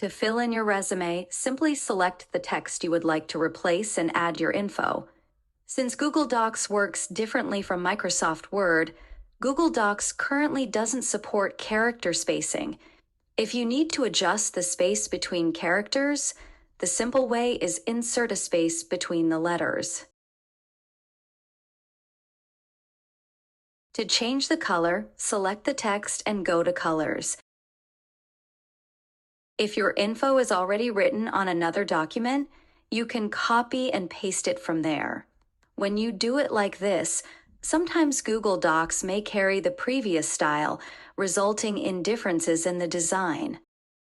To fill in your resume, simply select the text you would like to replace and add your info. Since Google Docs works differently from Microsoft Word, Google Docs currently doesn't support character spacing. If you need to adjust the space between characters, the simple way is insert a space between the letters. To change the color, select the text and go to Colors. If your info is already written on another document, you can copy and paste it from there. When you do it like this, sometimes Google Docs may carry the previous style, resulting in differences in the design.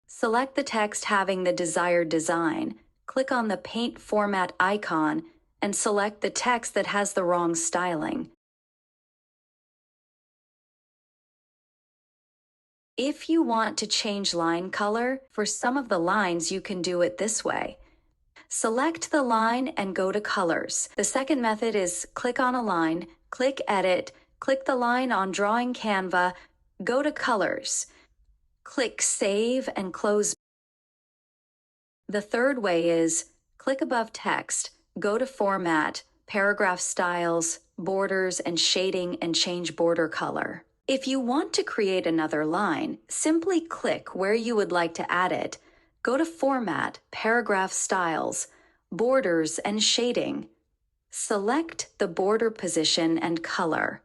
Select the text having the desired design, click on the Paint Format icon, and select the text that has the wrong styling. If you want to change line color, for some of the lines you can do it this way. Select the line and go to Colors. The second method is click on a line, click Edit, click the line on Drawing Canva, go to Colors. Click Save and Close. The third way is click above Text, go to Format, Paragraph Styles, Borders, and Shading, and change border color. If you want to create another line, simply click where you would like to add it. Go to Format, Paragraph Styles, Borders, and Shading. Select the border position and color.